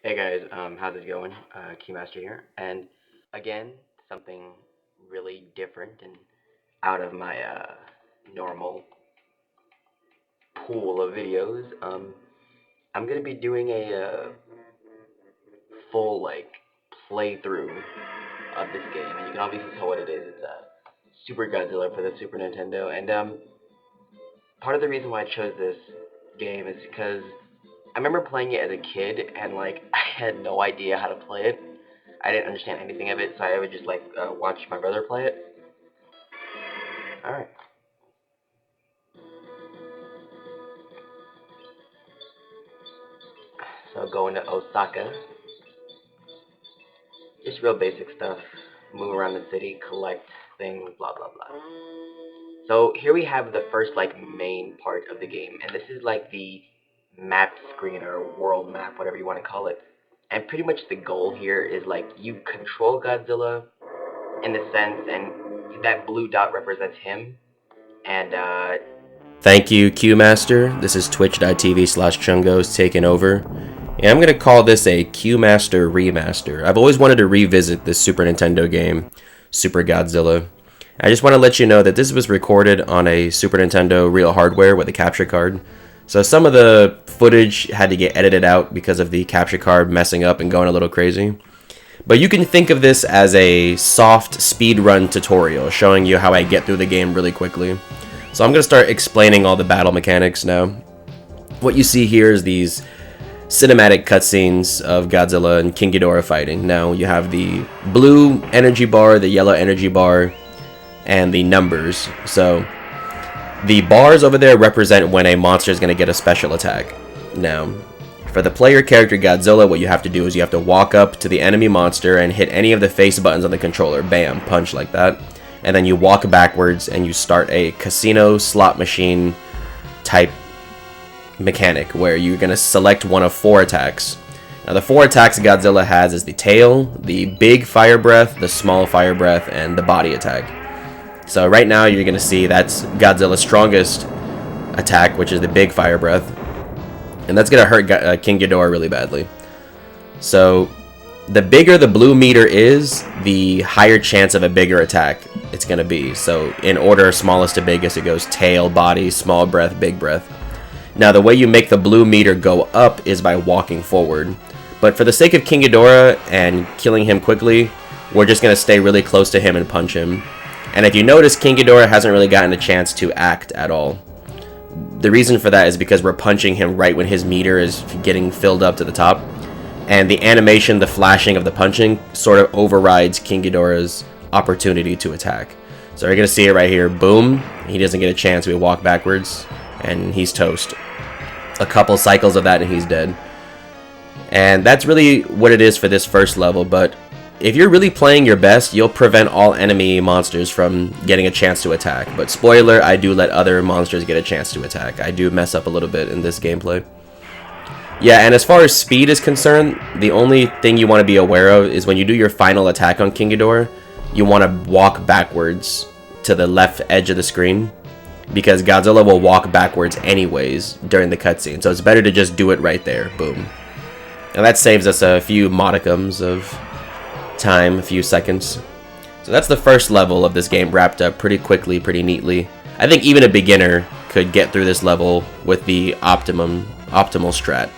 Hey guys, how's it going? Qmaster here, and again, something really different and out of my normal pool of videos. I'm gonna be doing a full playthrough of this game, and you can obviously tell what it is. It's Super Godzilla for the Super Nintendo, and part of the reason why I chose this game is because I remember playing it as a kid, and I had no idea how to play it. I didn't understand anything of it, so I would just watch my brother play it. All right. So going to Osaka, just real basic stuff. Move around the city, collect things, blah blah blah. So here we have the first main part of the game, and this is the map screen or world map, whatever you want to call it. And pretty much the goal here is you control Godzilla in the sense, and that blue dot represents him. And Thank you, Qmaster. This is twitch.tv/chungos taking over. And I'm going to call this a Qmaster remaster. I've always wanted to revisit this Super Nintendo game, Super Godzilla. I just want to let you know that this was recorded on a Super Nintendo real hardware with a capture card. So some of the footage had to get edited out because of the capture card messing up and going a little crazy. But you can think of this as a soft speedrun tutorial showing you how I get through the game really quickly. So I'm going to start explaining all the battle mechanics now. What you see here is these cinematic cutscenes of Godzilla and King Ghidorah fighting. Now you have the blue energy bar, the yellow energy bar, and the numbers. So the bars over there represent when a monster is going to get a special attack. Now, for the player character Godzilla, what you have to do is you have to walk up to the enemy monster and hit any of the face buttons on the controller. Bam, punch like that. And then you walk backwards and you start a casino slot machine type mechanic where you're going to select one of 4 attacks. Now the 4 attacks Godzilla has is the tail, the big fire breath, the small fire breath, and the body attack. So right now you're going to see that's Godzilla's strongest attack, which is the big fire breath. And that's going to hurt King Ghidorah really badly. So the bigger the blue meter is, the higher chance of a bigger attack it's going to be. So in order, smallest to biggest, it goes tail, body, small breath, big breath. Now the way you make the blue meter go up is by walking forward. But for the sake of King Ghidorah and killing him quickly, we're just going to stay really close to him and punch him. And if you notice, King Ghidorah hasn't really gotten a chance to act at all. The reason for that is because we're punching him right when his meter is getting filled up to the top. And the animation, the flashing of the punching, sort of overrides King Ghidorah's opportunity to attack. So you're going to see it right here. Boom. He doesn't get a chance. We walk backwards, and he's toast. A couple cycles of that, and he's dead. And that's really what it is for this first level. But if you're really playing your best, you'll prevent all enemy monsters from getting a chance to attack. But spoiler, I do let other monsters get a chance to attack. I do mess up a little bit in this gameplay. Yeah, and as far as speed is concerned, the only thing you want to be aware of is when you do your final attack on King Ghidorah, you want to walk backwards to the left edge of the screen, because Godzilla will walk backwards anyways during the cutscene, so it's better to just do it right there. Boom. And that saves us a few modicums of time, a few seconds. So that's the first level of this game, wrapped up pretty quickly, pretty neatly. I think even a beginner could get through this level with the optimal strat.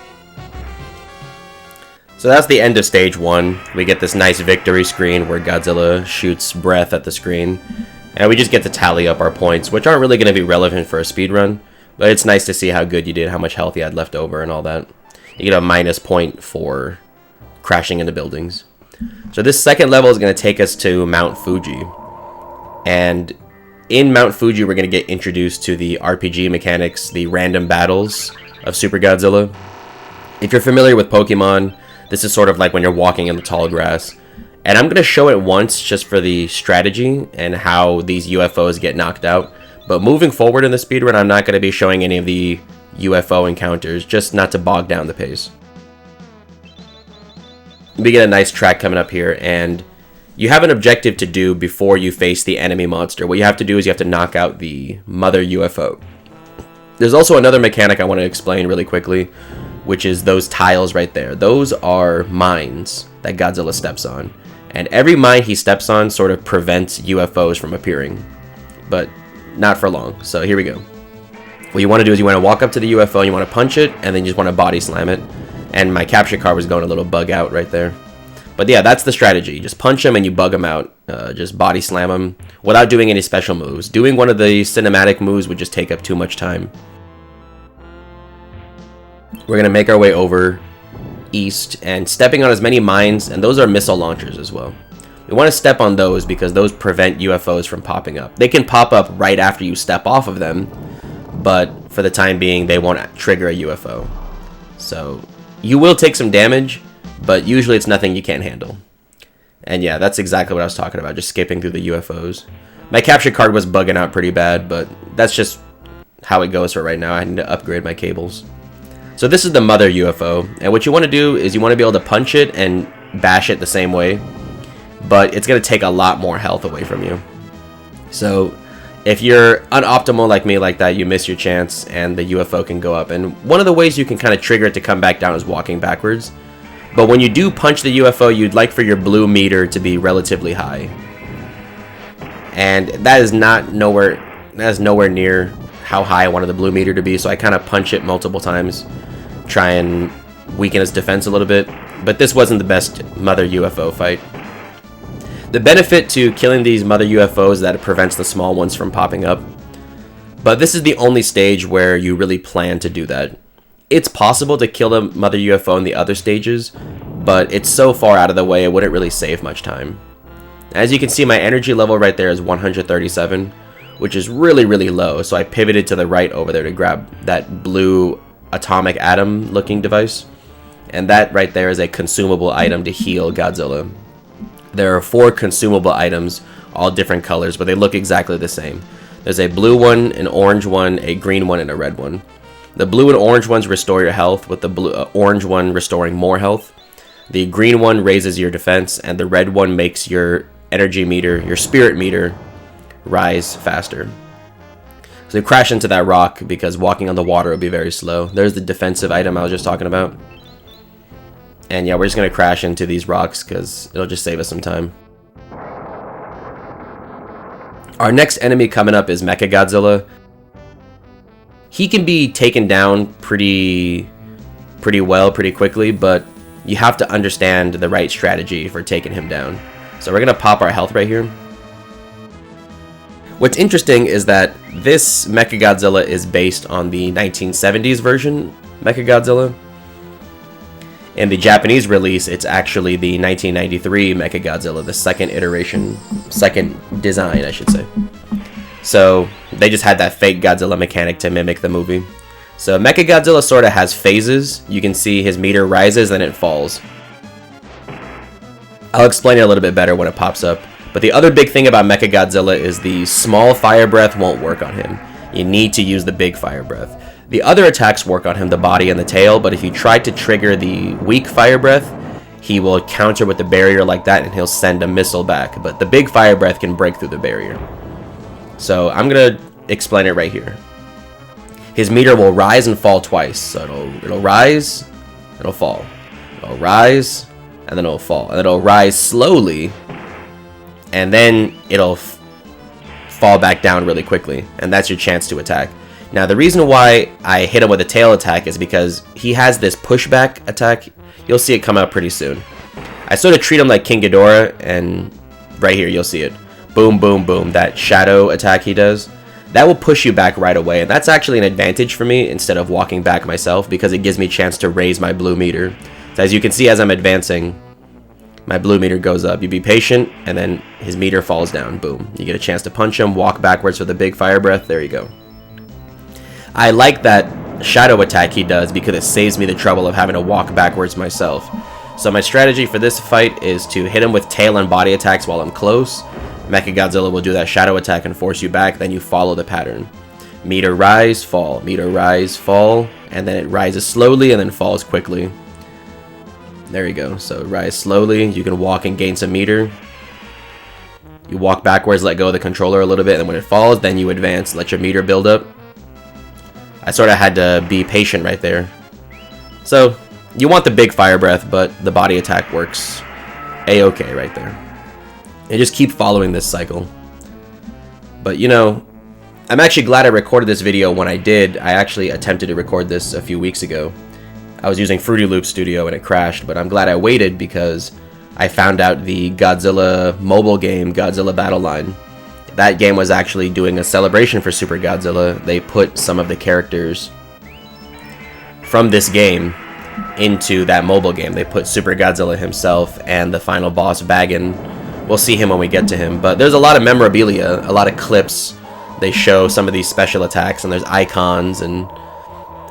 So that's the end of stage 1. We get this nice victory screen where Godzilla shoots breath at the screen. And we just get to tally up our points, which aren't really going to be relevant for a speedrun. But it's nice to see how good you did, how much health you had left over and all that. You get a minus point for crashing into buildings. So this second level is going to take us to Mount Fuji. And in Mount Fuji, we're going to get introduced to the RPG mechanics, the random battles of Super Godzilla. If you're familiar with Pokemon, this is sort of like when you're walking in the tall grass. And I'm going to show it once just for the strategy and how these UFOs get knocked out. But moving forward in the speedrun, I'm not going to be showing any of the UFO encounters, just not to bog down the pace. We get a nice track coming up here, and you have an objective to do before you face the enemy monster. What you have to do is you have to knock out the mother UFO. There's also another mechanic I want to explain really quickly. which is those tiles right there. Those are mines that Godzilla steps on. And every mine he steps on sort of prevents UFOs from appearing. But not for long. So here we go. What you want to do is you want to walk up to the UFO, you want to punch it, and then you just want to body slam it. And my capture card was going a little bug out right there. But yeah, that's the strategy. Just punch him and you bug him out. Just body slam him without doing any special moves. Doing one of the cinematic moves would just take up too much time. We're going to make our way over east and stepping on as many mines, and those are missile launchers as well. We want to step on those because those prevent UFOs from popping up. They can pop up right after you step off of them, but for the time being, they won't trigger a UFO. So you will take some damage, but usually it's nothing you can't handle. And yeah, that's exactly what I was talking about, just skipping through the UFOs. My capture card was bugging out pretty bad, but that's just how it goes for right now. I need to upgrade my cables. So this is the mother UFO, and what you want to do is you want to be able to punch it and bash it the same way, but it's going to take a lot more health away from you. So if you're unoptimal like me like that, you miss your chance and the UFO can go up. And one of the ways you can kind of trigger it to come back down is walking backwards. But when you do punch the UFO, you'd like for your blue meter to be relatively high. And that is nowhere near how high I wanted the blue meter to be, so I kind of punch it multiple times, try and weaken its defense a little bit. But this wasn't the best mother UFO fight. The benefit to killing these mother UFOs is that it prevents the small ones from popping up. But this is the only stage where you really plan to do that. It's possible to kill the mother UFO in the other stages, but it's so far out of the way it wouldn't really save much time. As you can see, my energy level right there is 137, which is really, really low, so I pivoted to the right over there to grab that blue atomic atom looking device. And that right there is a consumable item to heal Godzilla. There are 4 consumable items, all different colors, but they look exactly the same. There's a blue one, an orange one, a green one, and a red one. The blue and orange ones restore your health, with the orange one restoring more health. The green one raises your defense, and the red one makes your energy meter, your spirit meter, rise faster. So crash into that rock because walking on the water will be very slow. There's the defensive item I was just talking about. And yeah, we're just going to crash into these rocks because it'll just save us some time. Our next enemy coming up is Mechagodzilla. He can be taken down pretty quickly, but you have to understand the right strategy for taking him down. So we're going to pop our health right here. What's interesting is that this Mechagodzilla is based on the 1970s version Mechagodzilla. In the Japanese release, it's actually the 1993 Mechagodzilla, the second iteration, second design, I should say. So they just had that fake Godzilla mechanic to mimic the movie. So Mechagodzilla sort of has phases. You can see his meter rises, then it falls. I'll explain it a little bit better when it pops up. But the other big thing about Mechagodzilla is the small fire breath won't work on him. You need to use the big fire breath. The other attacks work on him, the body and the tail, but if you try to trigger the weak fire breath, he will counter with the barrier like that and he'll send a missile back. But the big fire breath can break through the barrier. So I'm going to explain it right here. His meter will rise and fall twice. So it'll rise, it'll fall. It'll rise, and then it'll fall. And it'll rise slowly, and then it'll fall back down really quickly. And that's your chance to attack. Now, the reason why I hit him with a tail attack is because he has this pushback attack. You'll see it come out pretty soon. I sort of treat him like King Ghidorah, and right here, you'll see it. Boom, boom, boom. That shadow attack he does, that will push you back right away. And that's actually an advantage for me instead of walking back myself because it gives me a chance to raise my blue meter. So as you can see, as I'm advancing, my blue meter goes up. You be patient, and then his meter falls down. Boom. You get a chance to punch him, walk backwards for the big fire breath. There you go. I like that shadow attack he does because it saves me the trouble of having to walk backwards myself. So my strategy for this fight is to hit him with tail and body attacks while I'm close. Mechagodzilla will do that shadow attack and force you back, then you follow the pattern. Meter rise, fall, meter rise, fall, and then it rises slowly and then falls quickly. There you go. So rise slowly, you can walk and gain some meter. You walk backwards, let go of the controller a little bit, and when it falls, then you advance, let your meter build up. I sort of had to be patient right there. So, you want the big fire breath, but the body attack works a-okay right there. And just keep following this cycle. But, you know, I'm actually glad I recorded this video when I did. I actually attempted to record this a few weeks ago. I was using Fruity Loop Studio and it crashed, but I'm glad I waited because I found out the Godzilla mobile game, Godzilla Battle Line. That game was actually doing a celebration for Super Godzilla. They put some of the characters from this game into that mobile game. They put Super Godzilla himself and the final boss, Bagan. We'll see him when we get to him, but there's a lot of memorabilia, a lot of clips. They show some of these special attacks, and there's icons and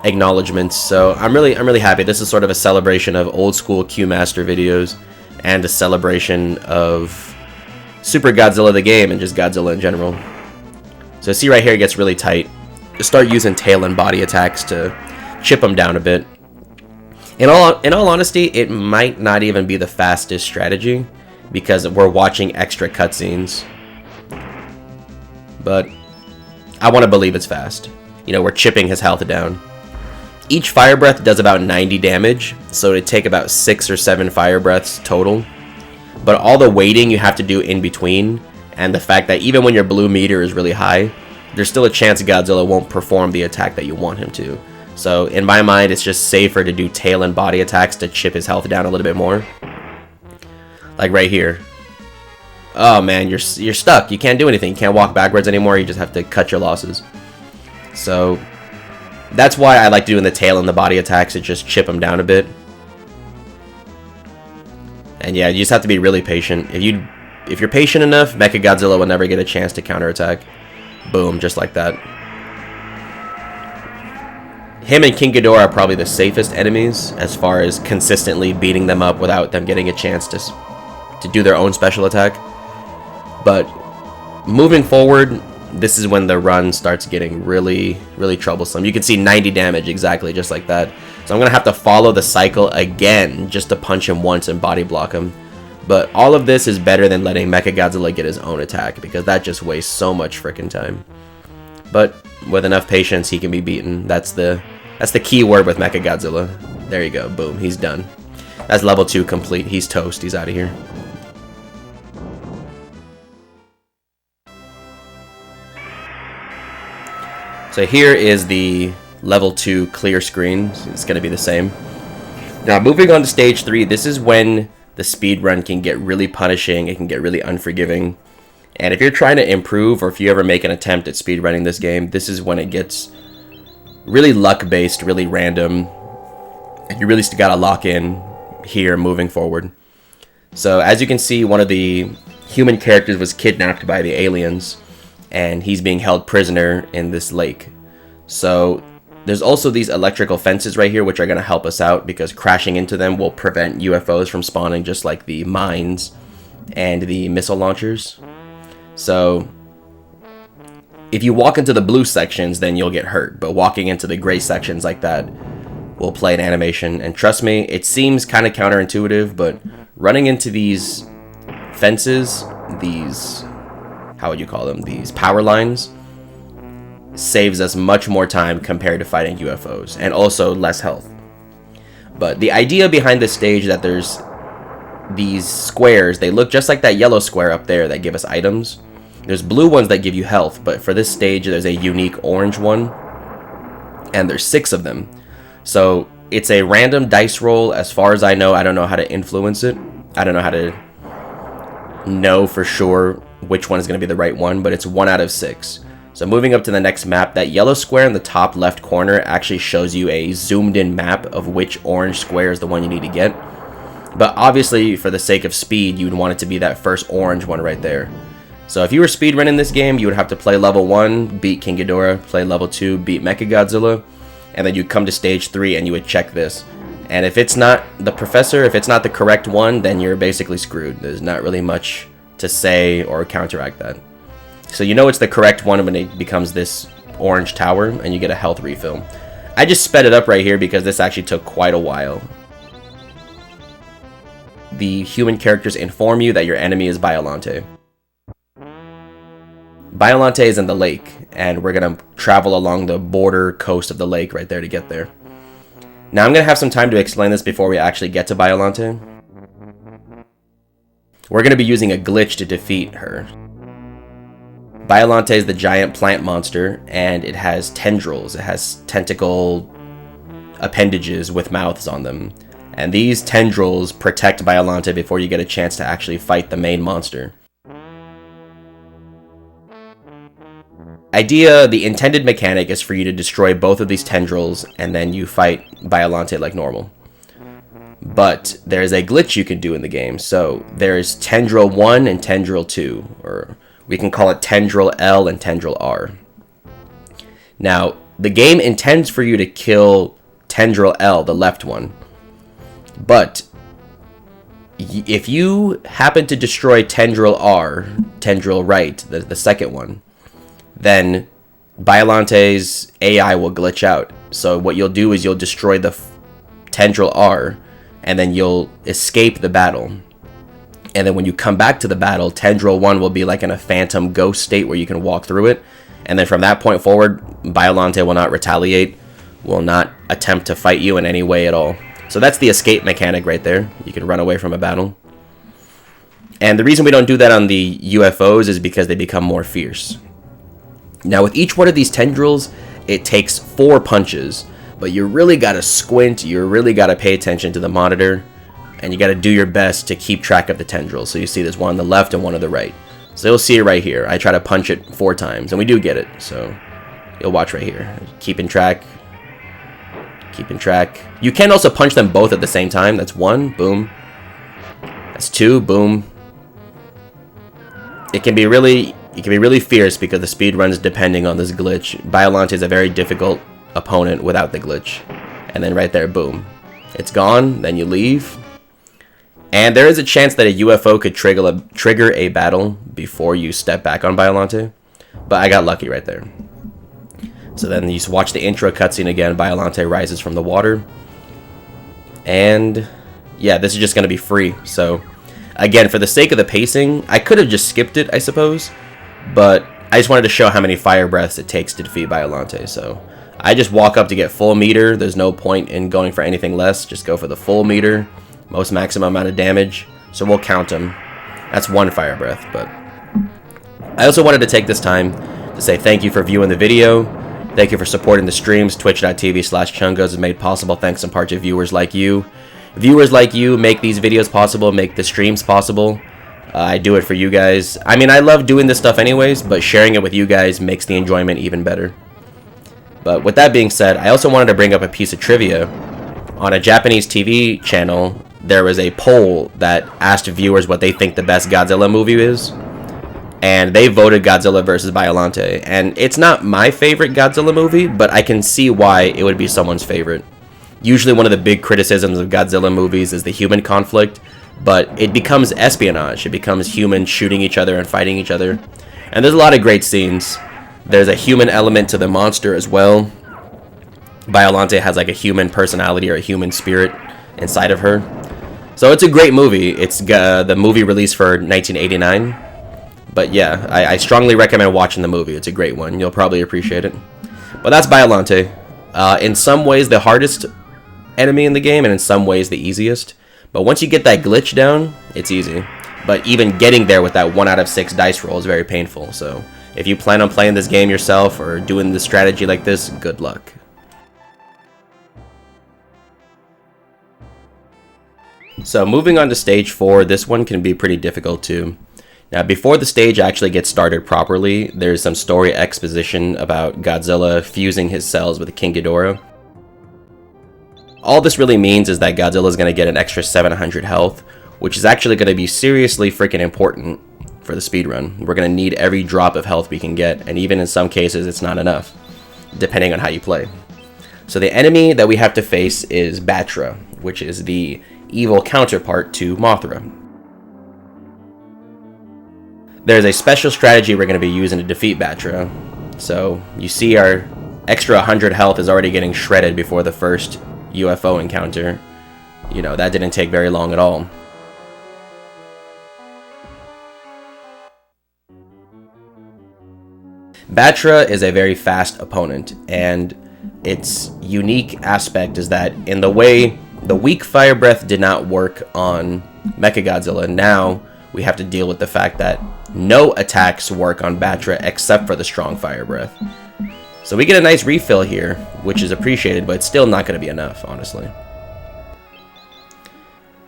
acknowledgements. So I'm really happy. This is sort of a celebration of old school Qmaster videos and a celebration of Super Godzilla the game and just Godzilla in general. So see right here, it gets really tight. Just start using tail and body attacks to chip them down a bit. In all honesty, it might not even be the fastest strategy because we're watching extra cutscenes. But I want to believe it's fast. You know, we're chipping his health down. Each fire breath does about 90 damage, so it'd take about 6 or 7 fire breaths total. But all the waiting you have to do in between, and the fact that even when your blue meter is really high, there's still a chance Godzilla won't perform the attack that you want him to. So in my mind, it's just safer to do tail and body attacks to chip his health down a little bit more. Like right here. Oh man, you're stuck. You can't do anything. You can't walk backwards anymore. You just have to cut your losses. So that's why I like doing the tail and the body attacks to just chip them down a bit. And yeah, you just have to be really patient. If you're patient enough, Mechagodzilla will never get a chance to counterattack. Boom, just like that. Him and King Ghidorah are probably the safest enemies as far as consistently beating them up without them getting a chance to do their own special attack. But moving forward, this is when the run starts getting really troublesome. You can see 90 damage exactly just like that. So I'm going to have to follow the cycle again just to punch him once and body block him. But all of this is better than letting Mechagodzilla get his own attack because that just wastes so much freaking time. But with enough patience, he can be beaten. That's the key word with Mechagodzilla. There you go. Boom. He's done. That's level 2 complete. He's toast. He's out of here. So here is the level 2 clear screen. It's going to be the same. Now moving on to stage 3, this is when the speed run can get really punishing. It can get really unforgiving. And if you're trying to improve, or if you ever make an attempt at speed running this game, this is when it gets really luck based, really random. And you really gotta lock in here moving forward. So as you can see, one of the human characters was kidnapped by the aliens, and he's being held prisoner in this lake. So there's also these electrical fences right here which are going to help us out because crashing into them will prevent UFOs from spawning, just like the mines and the missile launchers. So if you walk into the blue sections, then you'll get hurt, but walking into the gray sections like that will play an animation. And trust me, it seems kind of counterintuitive, but running into these fences, these, how would you call them, these power lines, saves us much more time compared to fighting UFOs, and also less health. But the idea behind this stage is that there's these squares. They look just like that yellow square up there that give us items. There's blue ones that give you health, but for this stage there's a unique orange one, and there's 6 of them. So it's a random dice roll. As far as I know, I don't know how to influence it. I don't know how to know for sure which one is going to be the right one, but it's 1 out of 6. So moving up to the next map, that yellow square in the top left corner actually shows you a zoomed in map of which orange square is the one you need to get. But obviously, for the sake of speed, you'd want it to be that first orange one right there. So if you were speedrunning this game, you would have to play level 1, beat King Ghidorah, play level 2, beat Mechagodzilla, and then you'd come to stage 3 and you would check this. And if it's not the professor, if it's not the correct one, then you're basically screwed. There's not really much to say or counteract that. So you know it's the correct one when it becomes this orange tower and you get a health refill. I just sped it up right here because this actually took quite a while. The human characters inform you that your enemy is Biollante. Biollante is in the lake, and we're going to travel along the border coast of the lake right there to get there. Now I'm going to have some time to explain this before we actually get to Biollante. We're going to be using a glitch to defeat her. Biollante is the giant plant monster, and it has tendrils. It has tentacle appendages with mouths on them. And these tendrils protect Biollante before you get a chance to actually fight the main monster. The intended mechanic is for you to destroy both of these tendrils, and then you fight Biollante like normal. But there's a glitch you can do in the game. So there's Tendril 1 and Tendril 2, or we can call it Tendril L and Tendril R. Now, the game intends for you to kill Tendril L, the left one. But if you happen to destroy Tendril R, Tendril right, the second one, then Biollante's AI will glitch out. So what you'll do is you'll destroy the Tendril R, and then you'll escape the battle. And then when you come back to the battle, Tendril 1 will be like in a phantom ghost state where you can walk through it. And then from that point forward, Biollante will not retaliate, will not attempt to fight you in any way at all. So that's the escape mechanic right there. You can run away from a battle. And the reason we don't do that on the UFOs is because they become more fierce. Now with each one of these tendrils, it takes 4 punches. But you really gotta squint, you really gotta pay attention to the monitor, and you gotta do your best to keep track of the tendrils. So you see there's one on the left and one on the right. So you'll see it right here. I try to punch it 4 times, and we do get it. So you'll watch right here. Keeping track. Keeping track. You can also punch them both at the same time. That's 1, boom. That's 2, boom. It can be really fierce because the speed runs depending on this glitch. Biollante is a very difficult opponent without the glitch. And then right there, boom. It's gone, then you leave. And there is a chance that a UFO could trigger a battle before you step back on Biollante. But I got lucky right there. So then you just watch the intro cutscene again. Biollante rises from the water. And yeah, this is just going to be free. So again, for the sake of the pacing, I could have just skipped it, I suppose. But I just wanted to show how many fire breaths it takes to defeat Biollante. So I just walk up to get full meter. There's no point in going for anything less. Just go for the full meter. Most maximum amount of damage. So we'll count them. That's 1 fire breath. But I also wanted to take this time to say thank you for viewing the video. Thank you for supporting the streams. Twitch.tv/Chungos is made possible thanks in part to viewers like you. Viewers like you make these videos possible, make the streams possible. I do it for you guys. I mean, I love doing this stuff anyways, but sharing it with you guys makes the enjoyment even better. But with that being said, I also wanted to bring up a piece of trivia. On a Japanese TV channel, there was a poll that asked viewers what they think the best Godzilla movie is. And they voted Godzilla vs. Biollante. And it's not my favorite Godzilla movie, but I can see why it would be someone's favorite. Usually one of the big criticisms of Godzilla movies is the human conflict, but it becomes espionage. It becomes humans shooting each other and fighting each other. And there's a lot of great scenes. There's a human element to the monster as well. Biollante has like a human personality or a human spirit inside of her. So it's a great movie. It's the movie released for 1989. But yeah, I strongly recommend watching the movie. It's a great one. You'll probably appreciate it. But that's Biollante. In some ways the hardest enemy in the game, and in some ways the easiest. But once you get that glitch down, it's easy. But even getting there with that 1 out of 6 dice roll is very painful. So if you plan on playing this game yourself or doing this strategy like this, good luck. So moving on to stage 4, this one can be pretty difficult too. Now before the stage actually gets started properly, there's some story exposition about Godzilla fusing his cells with King Ghidorah. All this really means is that Godzilla is going to get an extra 700 health, which is actually going to be seriously freaking important for the speedrun. We're going to need every drop of health we can get, and even in some cases it's not enough, depending on how you play. So the enemy that we have to face is Batra, which is the evil counterpart to Mothra. There's a special strategy we're going to be using to defeat Batra. So you see our extra 100 health is already getting shredded before the first UFO encounter. You know, that didn't take very long at all. Batra is a very fast opponent, and its unique aspect is that in the way the weak fire breath did not work on Mechagodzilla, now we have to deal with the fact that no attacks work on Batra except for the strong fire breath. So we get a nice refill here, which is appreciated, but it's still not going to be enough, honestly.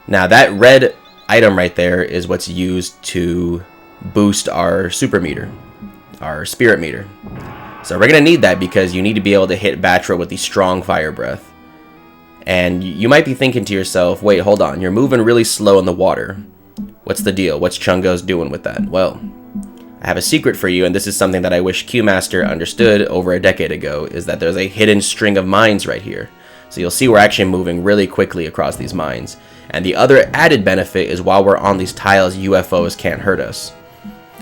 Now that red item right there is what's used to boost our super meter, our spirit meter. So we're going to need that because you need to be able to hit Batra with the strong fire breath. And you might be thinking to yourself, wait, hold on, you're moving really slow in the water. What's the deal? What's Chungo's doing with that? Well, I have a secret for you, and this is something that I wish Qmaster understood over a decade ago, is that there's a hidden string of mines right here. So you'll see we're actually moving really quickly across these mines. And the other added benefit is while we're on these tiles, UFOs can't hurt us.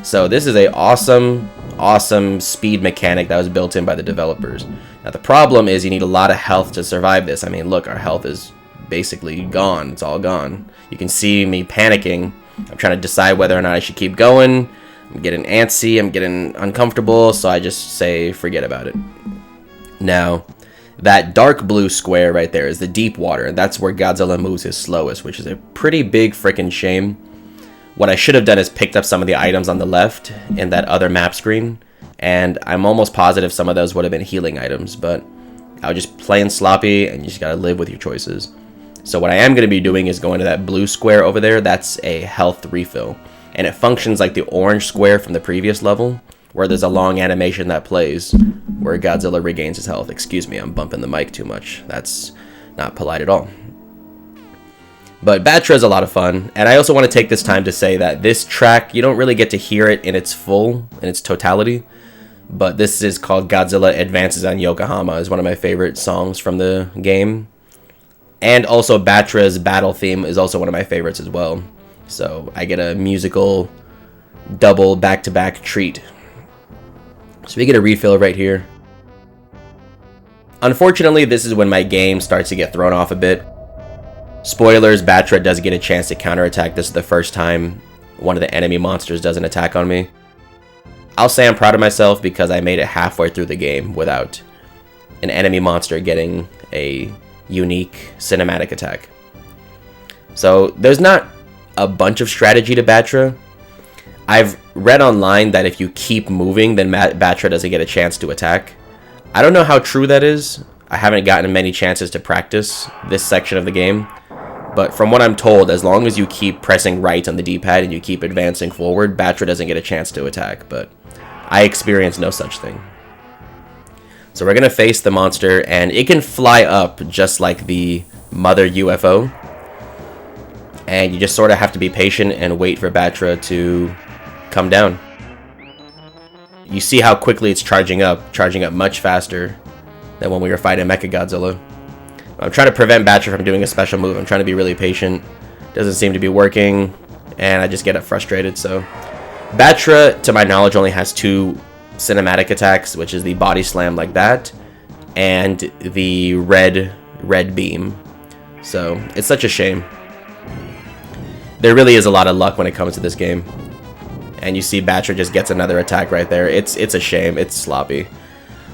So this is a awesome speed mechanic that was built in by the developers. Now the problem is you need a lot of health to survive this. I mean, look, our health is basically gone. It's all gone. You can see me panicking. I'm trying to decide whether or not I should keep going. I'm getting antsy, I'm getting uncomfortable, so I just say forget about it. Now, that dark blue square right there is the deep water, and that's where Godzilla moves his slowest, which is a pretty big freaking shame. What I should have done is picked up some of the items on the left in that other map screen, and I'm almost positive some of those would have been healing items, but I was just playing sloppy, and you just gotta live with your choices. So what I am going to be doing is going to that blue square over there. That's a health refill, and it functions like the orange square from the previous level, where there's a long animation that plays where Godzilla regains his health. Excuse me, I'm bumping the mic too much. That's not polite at all. But Batra is a lot of fun, and I also want to take this time to say that this track, you don't really get to hear it in its totality, but this is called Godzilla Advances on Yokohama. Is one of my favorite songs from the game. And also Batra's battle theme is also one of my favorites as well. So I get a musical double back-to-back treat. So we get a refill right here. Unfortunately, this is when my game starts to get thrown off a bit. Spoilers, Batra does get a chance to counterattack. This is the first time one of the enemy monsters does an attack on me. I'll say I'm proud of myself because I made it halfway through the game without an enemy monster getting a unique cinematic attack. So there's not a bunch of strategy to Batra. I've read online that if you keep moving, then Batra doesn't get a chance to attack. I don't know how true that is. I haven't gotten many chances to practice this section of the game, but from what I'm told, as long as you keep pressing right on the D-pad and you keep advancing forward, Batra doesn't get a chance to attack, but I experienced no such thing. So we're going to face the monster, and it can fly up just like the mother UFO. And you just sort of have to be patient and wait for Batra to come down. You see how quickly it's charging up much faster than when we were fighting Mechagodzilla. I'm trying to prevent Batra from doing a special move. I'm trying to be really patient. Doesn't seem to be working, and I just get frustrated. So Batra, to my knowledge, only has two cinematic attacks, which is the body slam like that and the red beam. So it's such a shame. There really is a lot of luck when it comes to this game, and you see Batra just gets another attack right there. It's a shame. It's sloppy.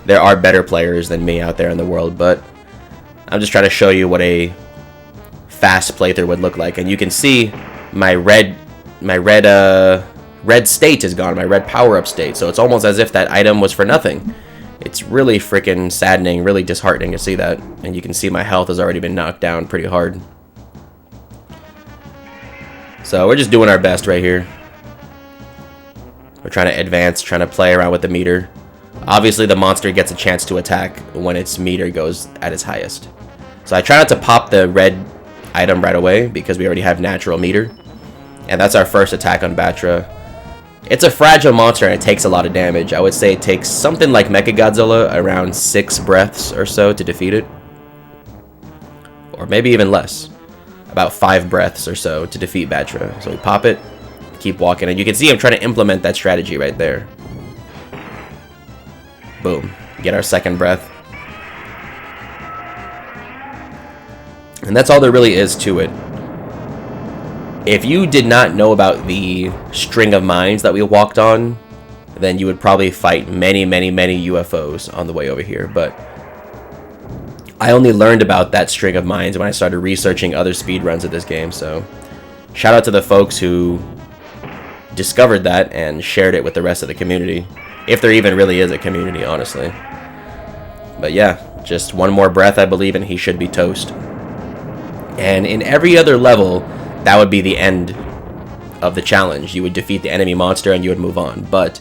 There are better players than me out there in the world, but I'm just trying to show you what a fast playthrough would look like. And you can see my red state is gone, my red power-up state, so it's almost as if that item was for nothing. It's really freaking saddening, really disheartening to see that, and you can see my health has already been knocked down pretty hard. So we're just doing our best right here. We're trying to advance, trying to play around with the meter. Obviously the monster gets a chance to attack when its meter goes at its highest. So I try not to pop the red item right away because we already have natural meter. And that's our first attack on Batra. It's a fragile monster and it takes a lot of damage. I would say it takes something like Mechagodzilla around 6 breaths or so to defeat it. Or maybe even less. About 5 breaths or so to defeat Batra. So we pop it, keep walking, and you can see I'm trying to implement that strategy right there. Boom. Get our second breath. And that's all there really is to it. If you did not know about the string of mines that we walked on, then you would probably fight many UFOs on the way over here. But I only learned about that string of mines when I started researching other speedruns of this game, so shout out to the folks who discovered that and shared it with the rest of the community. If there even really is a community, honestly. But yeah, just one more breath, I believe, and he should be toast. And in every other level, that would be the end of the challenge. You would defeat the enemy monster and you would move on. But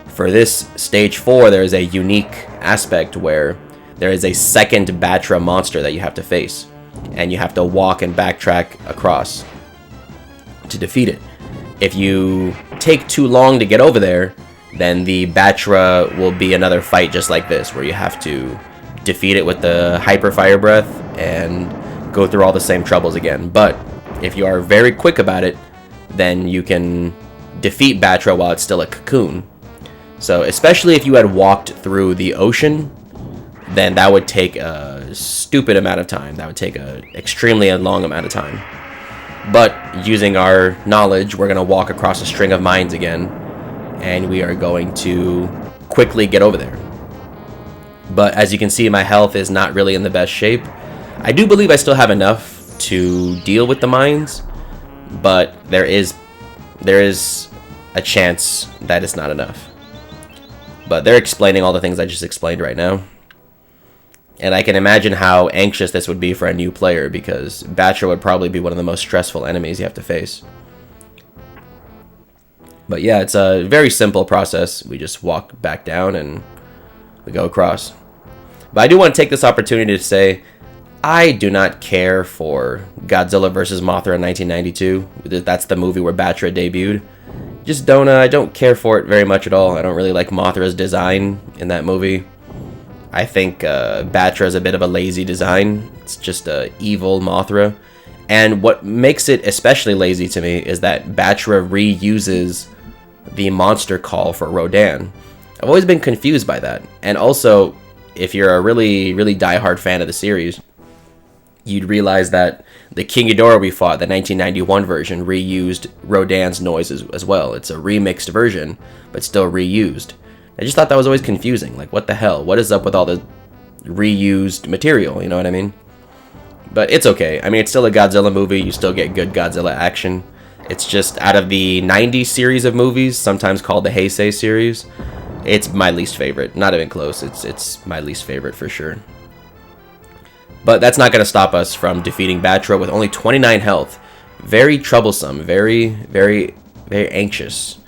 for this stage 4, there is a unique aspect where there is a second Batra monster that you have to face. And you have to walk and backtrack across to defeat it. If you take too long to get over there, then the Batra will be another fight just like this, where you have to defeat it with the Hyper Fire Breath and go through all the same troubles again. But if you are very quick about it, then you can defeat Batra while it's still a cocoon. So especially if you had walked through the ocean, then that would take a stupid amount of time. That would take an extremely long amount of time. But using our knowledge, we're going to walk across a string of mines again, and we are going to quickly get over there. But as you can see, my health is not really in the best shape. I do believe I still have enough to deal with the mines, but there is a chance that it's not enough. But they're explaining all the things I just explained right now. And I can imagine how anxious this would be for a new player, because Batra would probably be one of the most stressful enemies you have to face. But yeah, it's a very simple process. We just walk back down and we go across. But I do want to take this opportunity to say, I do not care for Godzilla vs. Mothra in 1992. That's the movie where Batra debuted. I don't care for it very much at all. I don't really like Mothra's design in that movie. I think Batra is a bit of a lazy design. It's just a evil Mothra. And what makes it especially lazy to me is that Batra reuses the monster call for Rodan. I've always been confused by that. And also, if you're a really, really diehard fan of the series, you'd realize that the King Ghidorah we fought, the 1991 version, reused Rodan's noises as well. It's a remixed version, but still reused. I just thought that was always confusing. Like, what the hell? What is up with all the reused material? You know what I mean? But it's okay. I mean, it's still a Godzilla movie. You still get good Godzilla action. It's just out of the 90s series of movies, sometimes called the Heisei series, it's my least favorite. Not even close. It's my least favorite for sure. But that's not going to stop us from defeating Batra with only 29 health. Very troublesome. Very, very, very anxious.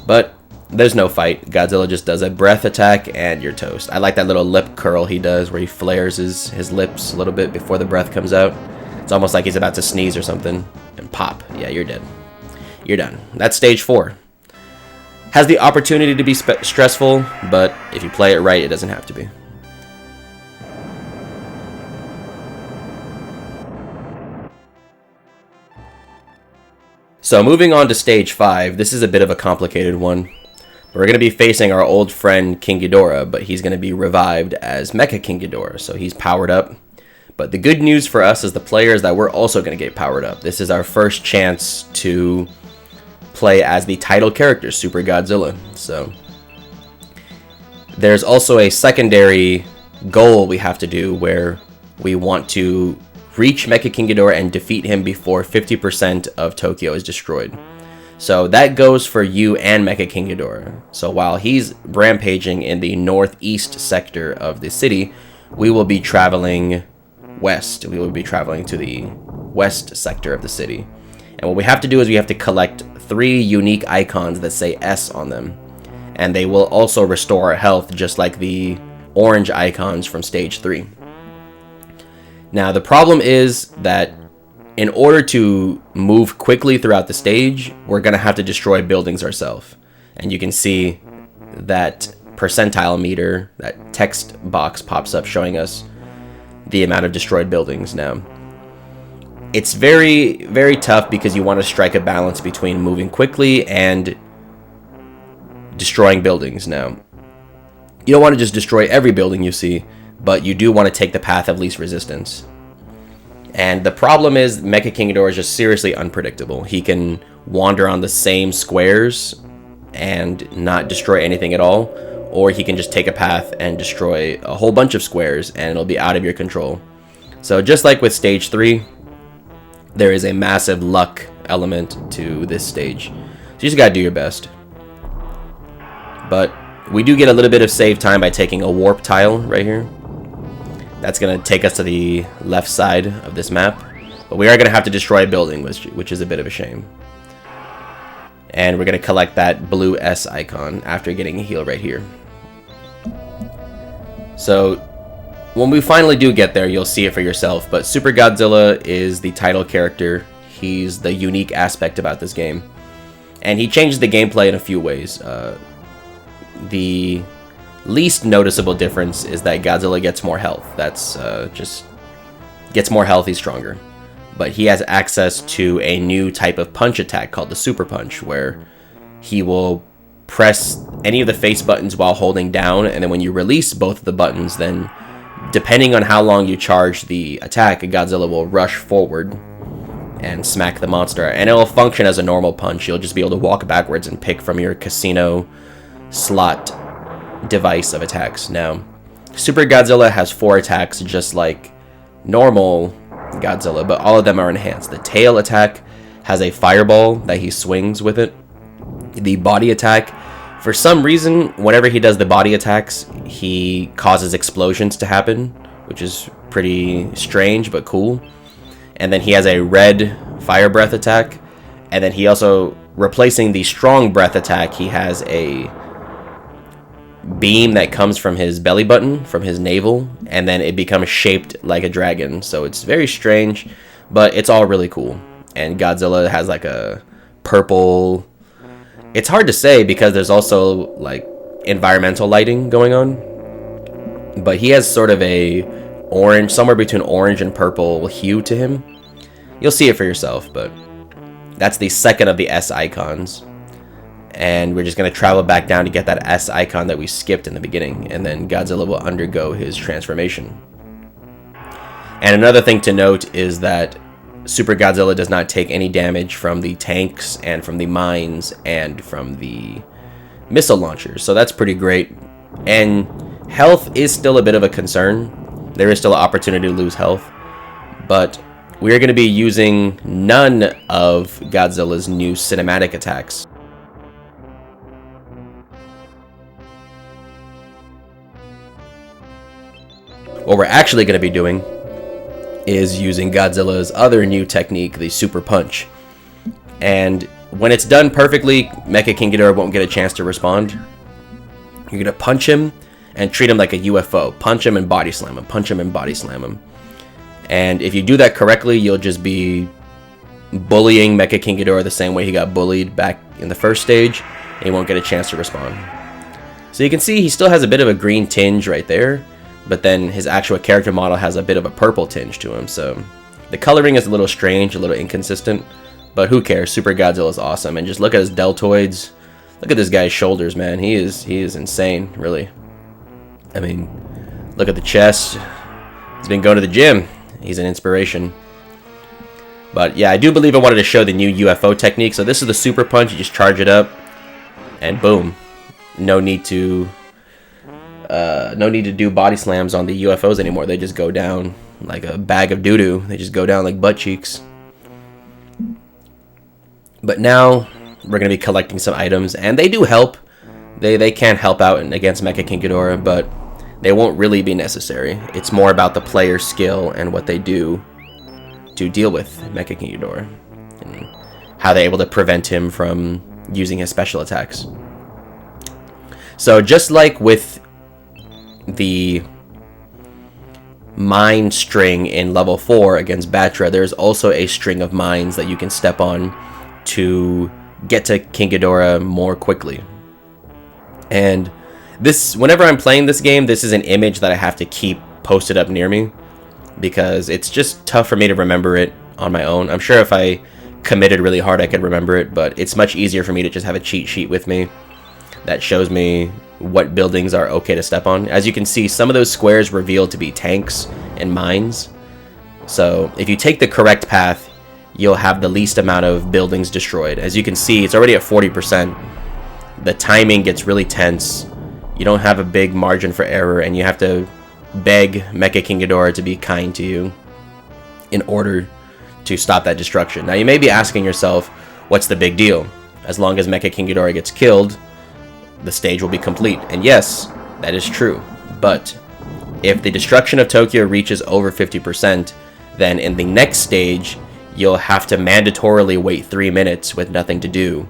But there's no fight. Godzilla just does a breath attack and you're toast. I like that little lip curl he does where he flares his lips a little bit before the breath comes out. It's almost like he's about to sneeze or something. And pop. Yeah, you're dead. You're done. That's stage 4. Has the opportunity to be stressful, but if you play it right, it doesn't have to be. So moving on to stage 5, this is a bit of a complicated one. We're going to be facing our old friend King Ghidorah, but he's going to be revived as Mecha King Ghidorah, so he's powered up. But the good news for us as the players is that we're also going to get powered up. This is our first chance to play as the title character, Super Godzilla. So there's also a secondary goal we have to do where we want to reach Mecha King Ghidorah and defeat him before 50% of Tokyo is destroyed. So that goes for you and Mecha King Ghidorah. So while he's rampaging in the northeast sector of the city, we will be traveling west. We will be traveling to the west sector of the city. And what we have to do is we have to collect 3 unique icons that say S on them. And they will also restore our health just like the orange icons from stage 3. Now the problem is that in order to move quickly throughout the stage, we're going to have to destroy buildings ourselves. And you can see that percentile meter, that text box pops up showing us the amount of destroyed buildings now. It's very, very tough because you want to strike a balance between moving quickly and destroying buildings now. You don't want to just destroy every building you see, but you do want to take the path of least resistance. And the problem is Mecha King Ghidorah is just seriously unpredictable. He can wander on the same squares and not destroy anything at all, or he can just take a path and destroy a whole bunch of squares, and it'll be out of your control. So just like with stage 3, there is a massive luck element to this stage. So you just gotta do your best. But we do get a little bit of save time by taking a warp tile right here. That's gonna take us to the left side of this map. But we are gonna have to destroy a building, which is a bit of a shame. And we're gonna collect that blue S icon after getting a heal right here. So when we finally do get there, you'll see it for yourself. But Super Godzilla is the title character. He's the unique aspect about this game. And he changes the gameplay in a few ways. The least noticeable difference is that Godzilla gets more health. That's just gets more health, he's stronger. But he has access to a new type of punch attack called the Super Punch, where he will press any of the face buttons while holding down, and then when you release both of the buttons, then depending on how long you charge the attack, Godzilla will rush forward and smack the monster. And it will function as a normal punch. You'll just be able to walk backwards and pick from your casino slot device of attacks. Now, Super Godzilla has 4 attacks just like normal Godzilla, but all of them are enhanced. The tail attack has a fireball that he swings with it. The body attack, for some reason, whenever he does the body attacks, he causes explosions to happen, which is pretty strange but cool. And then he has a red fire breath attack, and then he also, replacing the strong breath attack, he has a beam that comes from his belly button, from his navel, and then it becomes shaped like a dragon. So it's very strange, but it's all really cool. And Godzilla has like a purple, it's hard to say because there's also like environmental lighting going on, but he has sort of a orange, somewhere between orange and purple hue to him. You'll see it for yourself, but that's the second of the S icons. And we're just going to travel back down to get that S icon that we skipped in the beginning, and then Godzilla will undergo his transformation. And another thing to note is that Super Godzilla does not take any damage from the tanks and from the mines and from the missile launchers, so that's pretty great. And health is still a bit of a concern. There is still an opportunity to lose health, but we are going to be using none of Godzilla's new cinematic attacks. What we're actually going to be doing is using Godzilla's other new technique, the Super Punch. And when it's done perfectly, Mecha King Ghidorah won't get a chance to respond. You're going to punch him and treat him like a UFO. Punch him and body slam him. Punch him and body slam him. And if you do that correctly, you'll just be bullying Mecha King Ghidorah the same way he got bullied back in the first stage, and he won't get a chance to respond. So you can see he still has a bit of a green tinge right there, but then his actual character model has a bit of a purple tinge to him, so the coloring is a little strange, a little inconsistent, but who cares? Super Godzilla is awesome, and just look at his deltoids. Look at this guy's shoulders, man. He is insane, really. I mean, look at the chest. He's been going to the gym. He's an inspiration. But yeah, I do believe I wanted to show the new UFO technique. So this is the Super Punch. You just charge it up, and boom. No need to do body slams on the UFOs anymore. They just go down like a bag of doo-doo. They just go down like butt cheeks. But now we're going to be collecting some items, and they do help. They can help out against Mecha King Ghidorah, but they won't really be necessary. It's more about the player's skill and what they do to deal with Mecha King Ghidorah, and how they're able to prevent him from using his special attacks. So just like with the mine string in level 4 against Batra, there's also a string of mines that you can step on to get to King Ghidorah more quickly. And this, whenever I'm playing this game, this is an image that I have to keep posted up near me, because it's just tough for me to remember it on my own. I'm sure if I committed really hard I could remember it, but it's much easier for me to just have a cheat sheet with me that shows me what buildings are okay to step on. As you can see, some of those squares revealed to be tanks and mines. So if you take the correct path, you'll have the least amount of buildings destroyed. As you can see, it's already at 40%. The timing gets really tense. you don't have a big margin for error, and you have to beg Mecha King Ghidorah to be kind to you in order to stop that destruction. Now, you may be asking yourself, what's the big deal? As long as Mecha King Ghidorah gets killed, the stage will be complete. And yes, that is true. But if the destruction of Tokyo reaches over 50%, then in the next stage, you'll have to mandatorily wait 3 minutes with nothing to do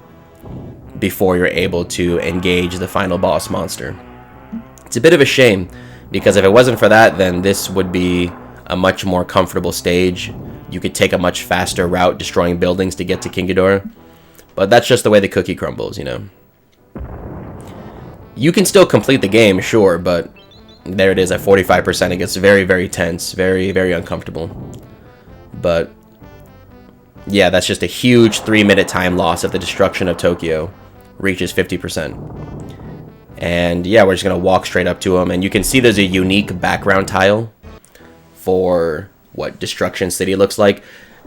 before you're able to engage the final boss monster. It's a bit of a shame, because if it wasn't for that, then this would be a much more comfortable stage. You could take a much faster route destroying buildings to get to King Ghidorah. But that's just the way the cookie crumbles, you know. You can still complete the game, sure, but there it is at 45%. It gets very, very tense, very, very uncomfortable. But yeah, that's just a huge 3-minute time loss if the destruction of Tokyo reaches 50%. And yeah, we're just going to walk straight up to him. And you can see there's a unique background tile for what Destruction City looks like.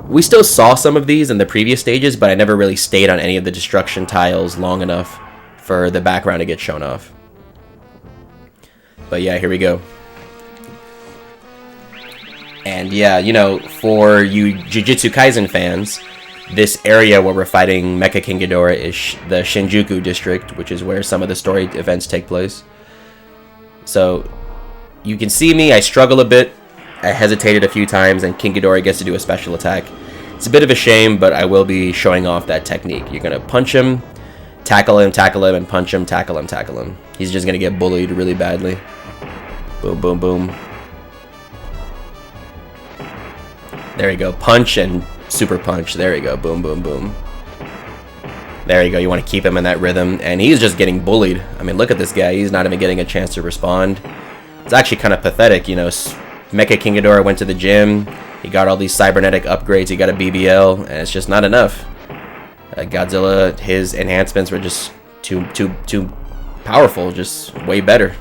We still saw some of these in the previous stages, but I never really stayed on any of the destruction tiles long enough for the background to get shown off. But yeah, here we go. And yeah, you know, for you Jujutsu Kaisen fans, this area where we're fighting Mecha King Ghidorah is the Shinjuku district, which is where some of the story events take place. So you can see me, I struggle a bit. I hesitated a few times, and King Ghidorah gets to do a special attack. It's a bit of a shame, but I will be showing off that technique. You're going to punch him, tackle him, and punch him, tackle him, tackle him. He's just going to get bullied really badly. Boom, boom, boom. There you go. Punch and super punch. There you go. Boom, boom, boom. There you go. You want to keep him in that rhythm. And he's just getting bullied. I mean, look at this guy. He's not even getting a chance to respond. It's actually kind of pathetic, you know. Mecha King Ghidorah went to the gym. He got all these cybernetic upgrades. He got a BBL, and it's just not enough. Godzilla, his enhancements were just too powerful, just way better.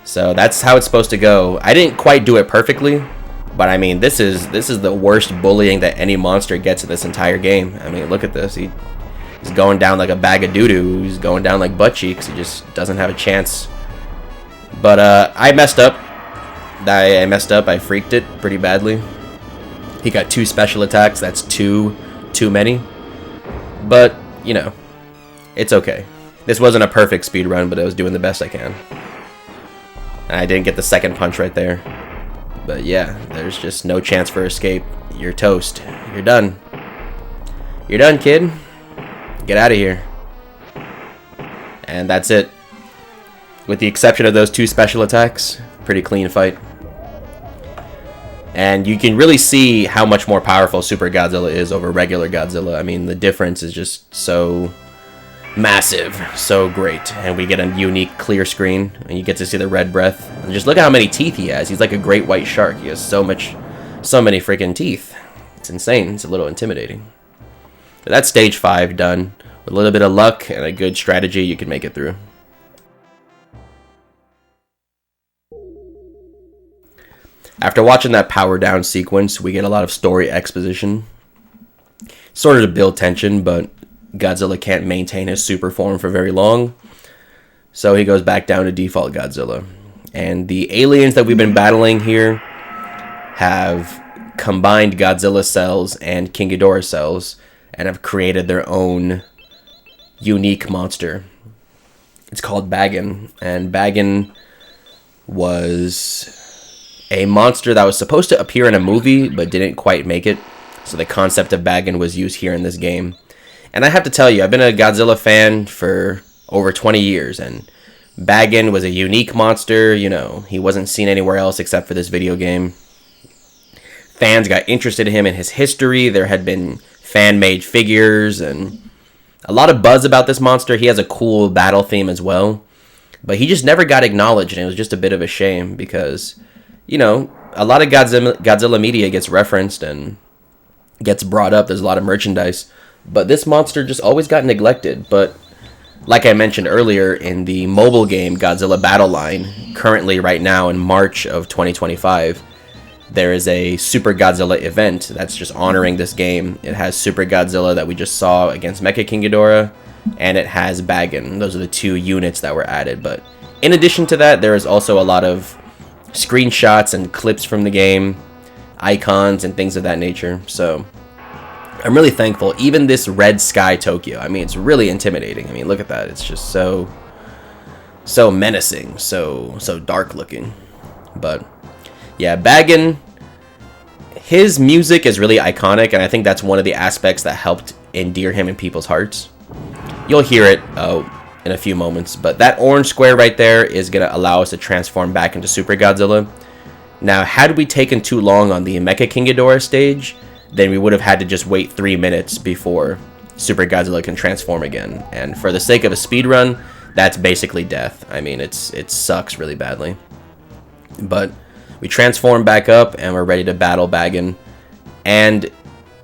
So that's how it's supposed to go. I didn't quite do it perfectly, but I mean, this is the worst bullying that any monster gets in this entire game. I mean, look at this. He's going down like a bag of doo-doo. He's going down like butt cheeks. He just doesn't have a chance. But I messed up. I freaked it pretty badly. He got 2 special attacks. That's too many. But, you know, it's okay. This wasn't a perfect speed run, but I was doing the best I can. I didn't get the second punch right there. But yeah, there's just no chance for escape. You're toast. You're done. You're done, kid. Get out of here. And that's it. With the exception of those 2 special attacks, pretty clean fight. And you can really see how much more powerful Super Godzilla is over regular Godzilla. I mean, the difference is just so massive, so great. And we get a unique clear screen, and you get to see the red breath. And just look at how many teeth he has. He's like a great white shark. He has so many freaking teeth. It's insane. It's a little intimidating. But that's stage 5 done. With a little bit of luck and a good strategy, you can make it through. After watching that power down sequence, we get a lot of story exposition. Sort of to build tension, but Godzilla can't maintain his super form for very long. So he goes back down to default Godzilla. And the aliens that we've been battling here have combined Godzilla cells and King Ghidorah cells and have created their own unique monster. It's called Bagan. And Bagan was a monster that was supposed to appear in a movie but didn't quite make it. So the concept of Bagan was used here in this game. And I have to tell you, I've been a Godzilla fan for over 20 years, and Bagan was a unique monster. You know, he wasn't seen anywhere else except for this video game. Fans got interested in him and his history. There had been fan-made figures and a lot of buzz about this monster. He has a cool battle theme as well, but he just never got acknowledged, and it was just a bit of a shame because, you know, a lot of Godzilla media gets referenced and gets brought up. There's a lot of merchandise, but this monster just always got neglected. But like I mentioned earlier, in the mobile game Godzilla Battle Line, currently right now in March of 2025, there is a Super Godzilla event that's just honoring this game. It has Super Godzilla that we just saw against Mecha King Ghidorah, and it has Bagan. Those are the 2 units that were added, but In addition to that, there is also a lot of screenshots and clips from the game, icons and things of that nature. So I'm really thankful. Even this red sky Tokyo, I mean, it's really intimidating. I mean, look at that. It's just so menacing, so dark looking. But yeah, Baggin, his music is really iconic, and I think that's one of the aspects that helped endear him in people's hearts. You'll hear it in a few moments, but that orange square right there is going to allow us to transform back into Super Godzilla. Now, had we taken too long on the Mecha King Ghidorah stage, then we would have had to just wait 3 minutes before Super Godzilla can transform again. And for the sake of a speed run, that's basically death. I mean, it sucks really badly. But we transform back up and we're ready to battle Baggin. And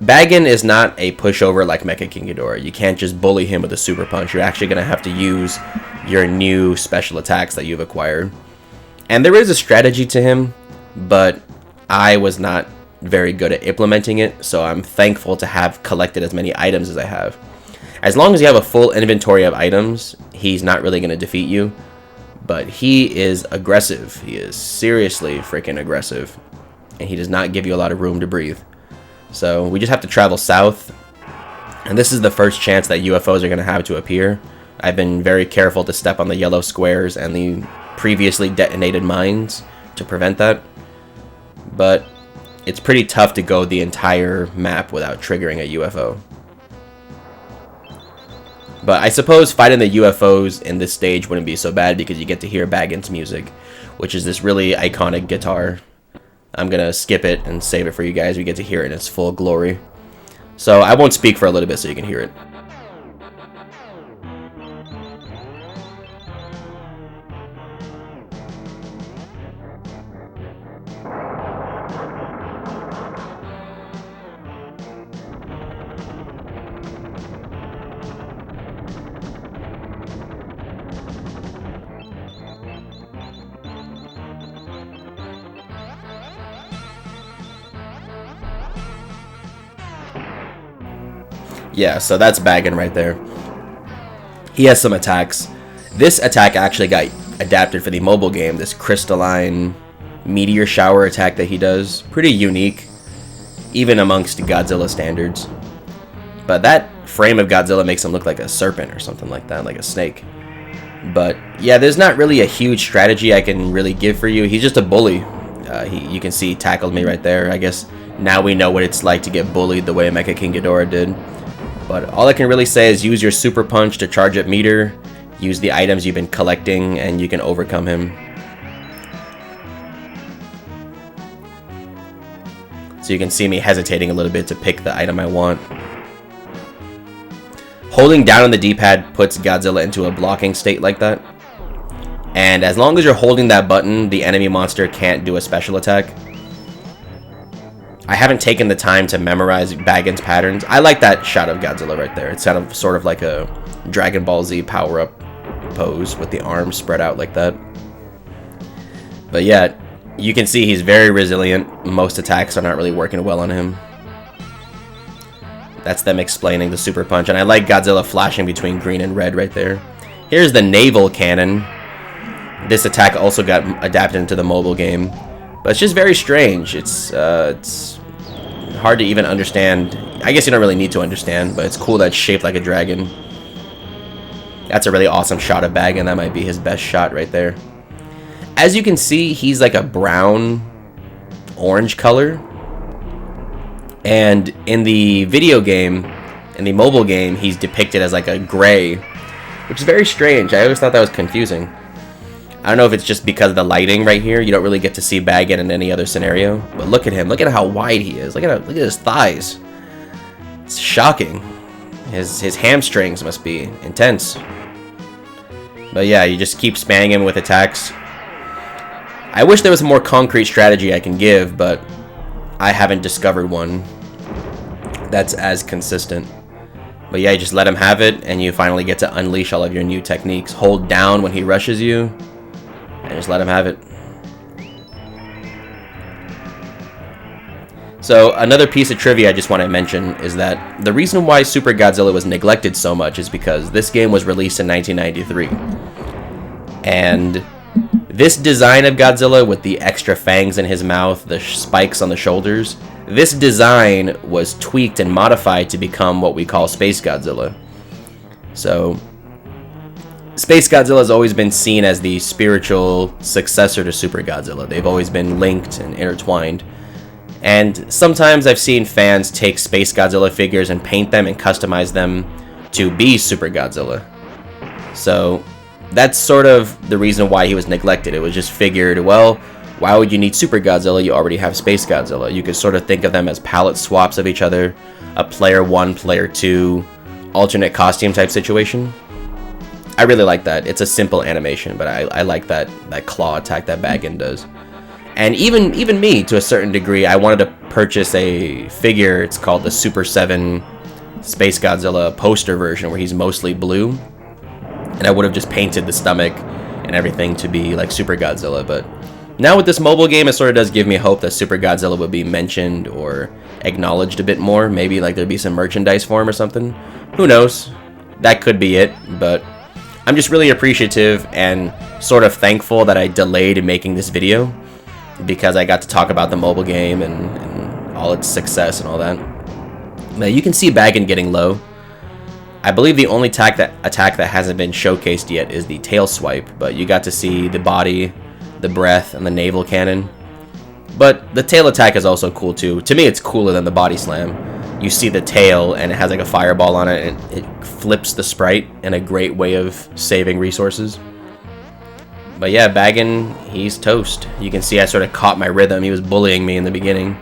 Baggin is not a pushover like Mecha King Ghidorah. You can't just bully him with a super punch. You're actually going to have to use your new special attacks that you've acquired. And there is a strategy to him, but I was not very good at implementing it, so I'm thankful to have collected as many items as I have. As long as you have a full inventory of items, he's not really going to defeat you. But he is aggressive. He is seriously freaking aggressive. And he does not give you a lot of room to breathe. So we just have to travel south. And this is the first chance that UFOs are going to have to appear. I've been very careful to step on the yellow squares and the previously detonated mines to prevent that. But it's pretty tough to go the entire map without triggering a UFO. But I suppose fighting the UFOs in this stage wouldn't be so bad because you get to hear Baggin's music, which is this really iconic guitar. I'm going to skip it and save it for you guys. We get to hear it in its full glory. So I won't speak for a little bit so you can hear it. Yeah, so that's Baggin right there. He has some attacks. This attack actually got adapted for the mobile game, this crystalline meteor shower attack that he does. Pretty unique, even amongst Godzilla standards. But that frame of Godzilla makes him look like a serpent or something like that, like a snake. But yeah, there's not really a huge strategy I can really give for you. He's just a bully. You can see he tackled me right there. I guess now we know what it's like to get bullied the way Mecha King Ghidorah did. But all I can really say is use your super punch to charge up meter, use the items you've been collecting, and you can overcome him. So you can see me hesitating a little bit to pick the item I want. Holding down on the D-pad puts Godzilla into a blocking state like that. And as long as you're holding that button, the enemy monster can't do a special attack. I haven't taken the time to memorize Baggin's patterns. I like that shot of Godzilla right there. It's kind of sort of like a Dragon Ball Z power-up pose with the arms spread out like that. But yeah, you can see he's very resilient. Most attacks are not really working well on him. That's them explaining the super punch. And I like Godzilla flashing between green and red right there. Here's the naval cannon. This attack also got adapted into the mobile game. But it's just very strange. It's hard to even understand. I guess you don't really need to understand, but it's cool that it's shaped like a dragon. That's a really awesome shot of Baggin. That might be his best shot right there. As you can see, he's like a brown orange color. And in the video game, in the mobile game, he's depicted as like a gray, which is very strange. I always thought that was confusing. I don't know if it's just because of the lighting right here. You don't really get to see Baggin in any other scenario. But look at him. Look at how wide he is. Look at his thighs. It's shocking. His hamstrings must be intense. But yeah, you just keep spamming him with attacks. I wish there was a more concrete strategy I can give, but I haven't discovered one that's as consistent. But yeah, you just let him have it, and you finally get to unleash all of your new techniques. Hold down when he rushes you, and just let him have it. So another piece of trivia I just want to mention is that the reason why Super Godzilla was neglected so much is because this game was released in 1993. And this design of Godzilla with the extra fangs in his mouth, the spikes on the shoulders, this design was tweaked and modified to become what we call Space Godzilla. So, Space Godzilla has always been seen as the spiritual successor to Super Godzilla. They've always been linked and intertwined. And sometimes I've seen fans take Space Godzilla figures and paint them and customize them to be Super Godzilla. So that's sort of the reason why he was neglected. It was just figured, well, why would you need Super Godzilla? You already have Space Godzilla. You could sort of think of them as palette swaps of each other, a player 1, player 2, alternate costume type situation. I really like that. It's a simple animation, but I like that claw attack that Bagan does. And even me, to a certain degree, I wanted to purchase a figure. It's called the Super 7 Space Godzilla poster version, where he's mostly blue. And I would have just painted the stomach and everything to be like Super Godzilla. But now with this mobile game, it sort of does give me hope that Super Godzilla would be mentioned or acknowledged a bit more. Maybe like there'd be some merchandise for him or something. Who knows? That could be it, but I'm just really appreciative and sort of thankful that I delayed making this video, because I got to talk about the mobile game and all its success and all that. Now you can see Bagan getting low. I believe the only attack that hasn't been showcased yet is the tail swipe, but you got to see the body, the breath, and the naval cannon. But the tail attack is also cool too. To me, it's cooler than the body slam. You see the tail and it has like a fireball on it, and it flips the sprite in a great way of saving resources. But yeah, Bagan, he's toast. You can see I sort of caught my rhythm. He was bullying me in the beginning.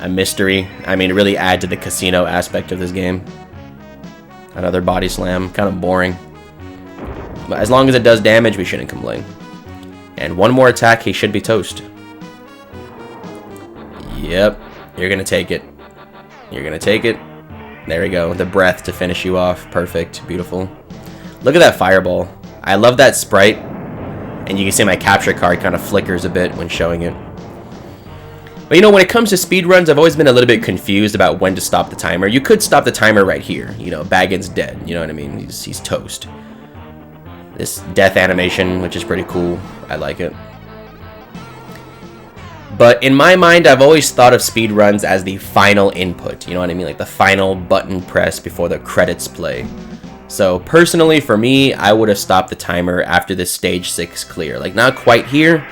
A mystery. I mean, really add to the casino aspect of this game. Another body slam. Kind of boring. But as long as it does damage, we shouldn't complain. And one more attack, he should be toast. Yep. You're going to take it. You're going to take it. There we go. The breath to finish you off. Perfect. Beautiful. Look at that fireball. I love that sprite. And you can see my capture card kind of flickers a bit when showing it. But you know, when it comes to speedruns, I've always been a little bit confused about when to stop the timer. You could stop the timer right here. You know, Bagan's dead. You know what I mean? He's toast. This death animation, which is pretty cool. I like it. But in my mind, I've always thought of speedruns as the final input. You know what I mean? Like the final button press before the credits play. So personally, for me, I would have stopped the timer after this stage 6 clear. Like not quite here,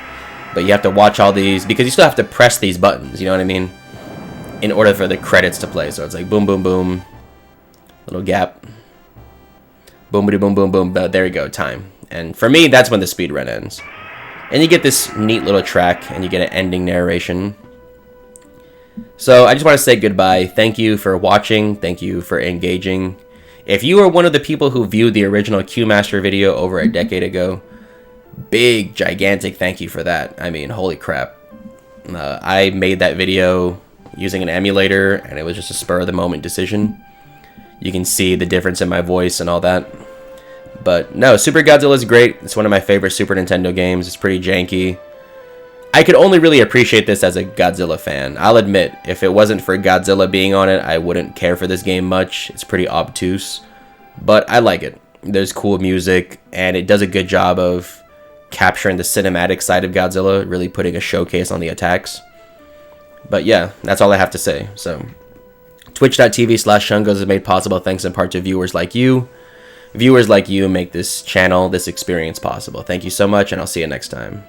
but you have to watch all these, because you still have to press these buttons, you know what I mean? In order for the credits to play. So it's like boom, boom, boom, little gap. Boom, boom, boom, boom, boom, there you go, time. And for me, that's when the speedrun ends. And you get this neat little track, and you get an ending narration. So I just want to say goodbye. Thank you for watching. Thank you for engaging. If you are one of the people who viewed the original Qmaster video over a decade ago, big, gigantic thank you for that. I mean, holy crap. I made that video using an emulator, and it was just a spur-of-the-moment decision. You can see the difference in my voice and all that. But no, Super Godzilla is great. It's one of my favorite Super Nintendo games. It's pretty janky. I could only really appreciate this as a Godzilla fan. I'll admit, if it wasn't for Godzilla being on it, I wouldn't care for this game much. It's pretty obtuse, but I like it. There's cool music, and it does a good job of capturing the cinematic side of Godzilla, really putting a showcase on the attacks. But yeah, that's all I have to say. So, twitch.tv/Shungos is made possible thanks in part to viewers like you. Viewers like you make this channel, this experience possible. Thank you so much, and I'll see you next time.